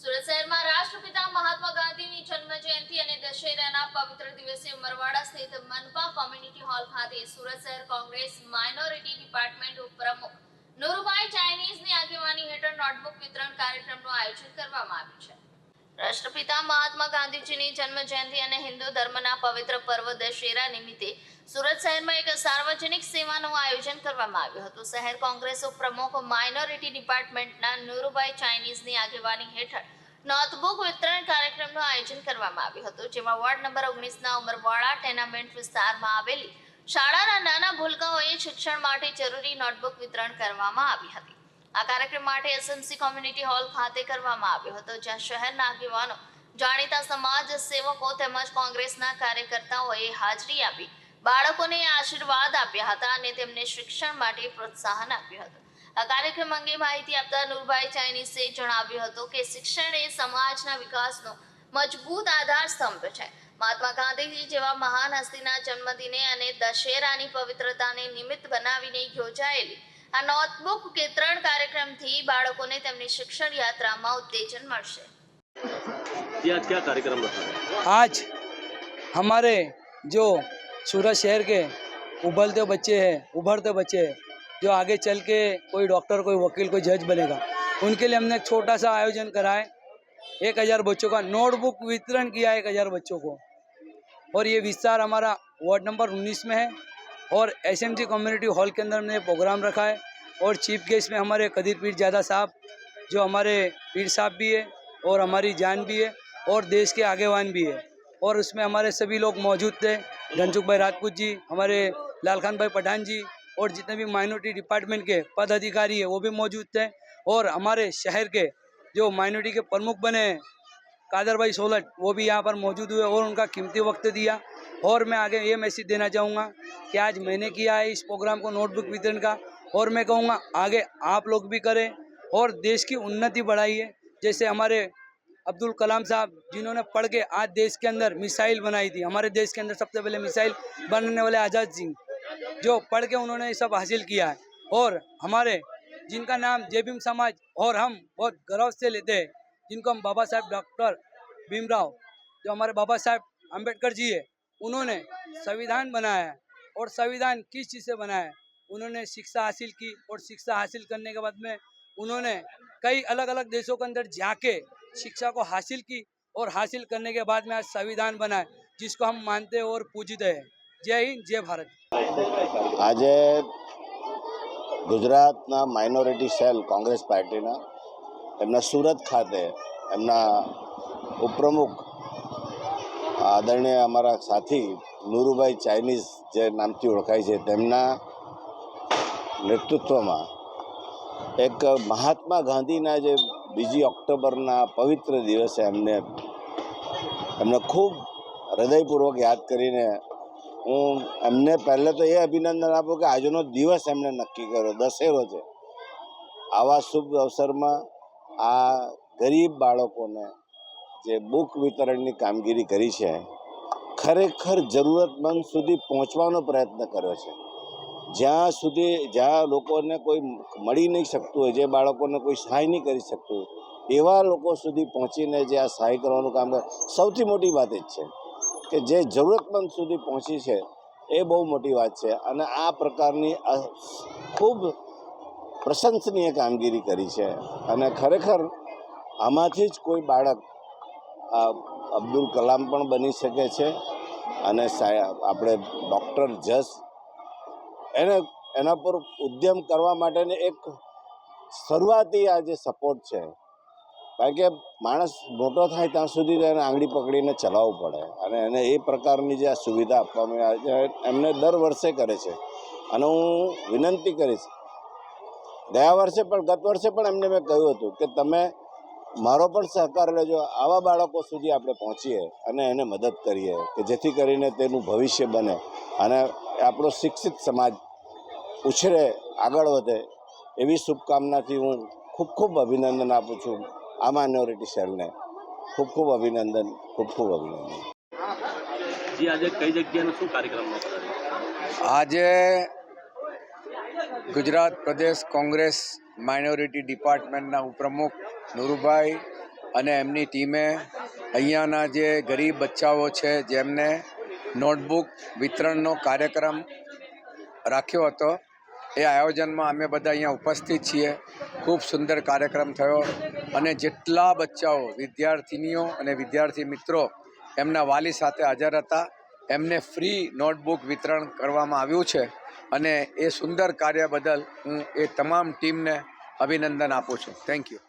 સુરત શહેરમાં રાષ્ટ્રપિતા મહાત્મા ગાંધીની જન્મ જયંતિ અને દશેરાના પવિત્ર દિવસે ઉમરવાડા સ્થિત મનપા કોમ્યુનિટી હોલ ખાતે સુરત શહેર કોંગ્રેસ માઇનોરિટી ડિપાર્ટમેન્ટ ઉપપ્રમુખ નુરુભાઈ ચાઇનીઝની આગેવાની હેઠળ નોટબુક વિતરણ કાર્યક્રમનું આયોજન કરવામાં આવ્યું છે। રાષ્ટ્રપિતા મહાત્મા ગાંધીજીની જન્મ જયંતિ અને હિન્દુ ધર્મના પવિત્ર પર્વ દશેરા નિમિત્તે સુરત શહેરમાં એક સાર્વજનિક સેવાનું આયોજન કરવામાં આવ્યું હતું। શહેર કોંગ્રેસ ઉપપ્રમુખ માઇનોરિટી ડિપાર્ટમેન્ટના નુરુભાઈ ચાઇનીઝની આગેવાની હેઠળ નોટબુક વિતરણ કાર્યક્રમનું આયોજન કરવામાં આવ્યું હતું, જેમાં વોર્ડ નંબર 19ના ઉમરવાડા ટેનામેન્ટ વિસ્તારમાં આવેલી શાળાના નાના ભૂલકાઓએ શિક્ષણ માટે જરૂરી નોટબુક વિતરણ કરવામાં આવી હતી। આ કાર્યક્રમ માટે એસએમસી કોમ્યુનિટી હોલ ખાતે કરવામાં આવ્યો હતો, જ્યાં શહેરના આગેવાનો, જાણીતા સમાજ સેવકો તેમજ કોંગ્રેસના કાર્યકર્તાઓએ હાજરી આપી બાળકોને આશીર્વાદ આપ્યા હતા અને તેમને શિક્ષણ માટે પ્રોત્સાહન આપ્યું હતું। આ કાર્યક્રમ અંગે માહિતી આપતા નુરુભાઈ ચાઇનીઝે જણાવ્યું હતું કે શિક્ષણ એ સમાજના વિકાસનો મજબૂત આધાર સ્તંભ છે। મહાત્મા ગાંધીજી જેવા મહાન હસ્તીના જન્મદિને અને દશેરાની પવિત્રતાને નિમિત્ત બનાવીને યોજાયેલી આ નોટબુક વિતરણ कार्यक्रमથી બાળકોને તેમની શિક્ષણ યાત્રામાં ઉત્તેજન મળશે। क्या कार्यक्रम रखा है? आज हमारे जो सूरत शहर के उभरते बच्चे हैं जो आगे चल के कोई डॉक्टर, कोई वकील, कोई जज बनेगा, उनके लिए हमने छोटा सा आयोजन करा है। 1000 बच्चों का नोटबुक वितरण किया है 1000 बच्चों को, और ये विस्तार हमारा वार्ड नंबर 19 में है और एसएमसी कम्युनिटी हॉल के अंदर हमने प्रोग्राम रखा है। और चीफ गेस्ट में हमारे कदीर पीर ज़्यादा साहब, जो हमारे पीर साहब भी है और हमारी जान भी है और देश के आगेवान भी है, और उसमें हमारे सभी लोग मौजूद थे। धनसुख भाई राजपूत जी, हमारे लालखान भाई पठान जी और जितने भी माइनॉरिटी डिपार्टमेंट के पद अधिकारी है वो भी मौजूद थे। और हमारे शहर के जो माइनॉरिटी के प्रमुख बने हैं कादर भाई सोलट, वो भी यहाँ पर मौजूद हुए और उनका कीमती वक्त दिया। और मैं आगे ये मैसेज देना चाहूँगा कि आज मैंने किया है इस प्रोग्राम को नोटबुक वितरण का, और मैं कहूँगा आगे आप लोग भी करें और देश की उन्नति बढ़ाइए। जैसे हमारे अब्दुल कलाम साहब, जिन्होंने पढ़ के आज देश के अंदर मिसाइल बनाई थी, हमारे देश के अंदर सबसे पहले मिसाइल बनाने वाले आज़ाद सिंह, जो पढ़ के उन्होंने ये सब हासिल किया है। और हमारे जिनका नाम जय भीम समाज और हम बहुत गर्व से लेते हैं, जिनको हम बाबा साहब डॉक्टर भीमराव, जो हमारे बाबा साहब अम्बेडकर जी है, उन्होंने संविधान बनाया है। और संविधान किस चीज़ से बनाया है? उन्होंने शिक्षा हासिल की, और शिक्षा हासिल करने के बाद में उन्होंने कई अलग अलग देशों के अंदर जाके शिक्षा को हासिल की, और हासिल करने के बाद में आज संविधान बना है, जिसको हम मानते हैं और पूजते हैं। जय हिंद, जय भारत। आज गुजरातना माइनॉरिटी सेल कांग्रेस पार्टीना एमना सूरत खाते एमना उपप्रमुख आदरणीय अमरा साथी नुरुभाई चाइनीज जे नामथी ओळखाय छे तेमना नेतृत्वमां एक महात्मा गांधीना जे 2 ऑक्टोबरना पवित्र दिवसे एमने खूब हृदयपूर्वक याद करीने हूँ एमने पहले तो ये अभिनंदन आपू कि आजनो दिवस एमने नक्की कर्यो, दशेरो छे। आवा शुभ अवसर में आ गरीब बाळकोने जे बुक वितरणनी कामगीरी करी छे, खरेखर जरूरतमंद सुधी पहोंचवानो प्रयत्न कर्यो छे। ज्यां लोकोने कोई मळी नहीं शकतुं होय, जे बाळकोने कोई सहाय नहीं करी शकतुं, एवा लोको सुधी पहोंचीने जे आ सहाय करवानुं काम करे, सौथी मोटी बात ए छे कि जे जरूरतमंद सुधी पहोंची छे ए बहु मोटी बात छे। अने आ प्रकारनी खूब प्रशंसनीय कामगीरी करी छे। अने खरेखर आमांथी ज कोई बाळक अब्दुल कलाम पण बनी शके छे, अने आपणे डॉक्टर जज एना पर उद्यम करवा माटेनी एक शरूआती आ जे सपोर्ट छे, कारण के माणस मोटो थाय त्यां सुधी एने आंगળી पकड़ीने चलावવું પડે, અને એને એ પ્રકારની જે આ સુવિધા આપવામાં આવે એમને દર વર્ષે કરે છે। અને હું વિનંતી કરીશ, ગયા વર્ષે પણ ગત વર્ષે પણ એમને મેં કહ્યું હતું કે તમે મારો પણ સહકાર લેજો, આવા બાળકો સુધી આપણે પહોંચીએ અને એને મદદ કરીએ કે જેથી કરીને તેનું ભવિષ્ય બને અને આપણો શિક્ષિત સમાજ ઉછરે, આગળ વધે। એવી શુભકામનાથી હું ખૂબ ખૂબ અભિનંદન આપું છું આ માઇનોરિટી સેલને। ખૂબ ખૂબ અભિનંદન, ખૂબ ખૂબ અભિનંદન। जी आज कई जगह शू कार्यक्रम? आज गुजरात प्रदेश कांग्रेस माइनॉरिटी डिपार्टमेंटना उपप्रमुख नुरुभाई અને એમની ટીમે અહીંયાના જે ગરીબ બચ્ચાઓ છે જેમને નોટબુક વિતરણનો કાર્યક્રમ રાખ્યો હતો એ આયોજનમાં અમે બધા અહીંયા ઉપસ્થિત છીએ. ખૂબ સુંદર કાર્યક્રમ થયો અને જેટલા બચ્ચાઓ વિદ્યાર્થીનીઓ અને વિદ્યાર્થી મિત્રો એમના વાલી સાથે હાજર હતા એમને ફ્રી નોટબુક વિતરણ કરવામાં આવ્યું છે અને એ સુંદર કાર્ય બદલ હું એ તમામ ટીમને અભિનંદન આપું છું. Thank you.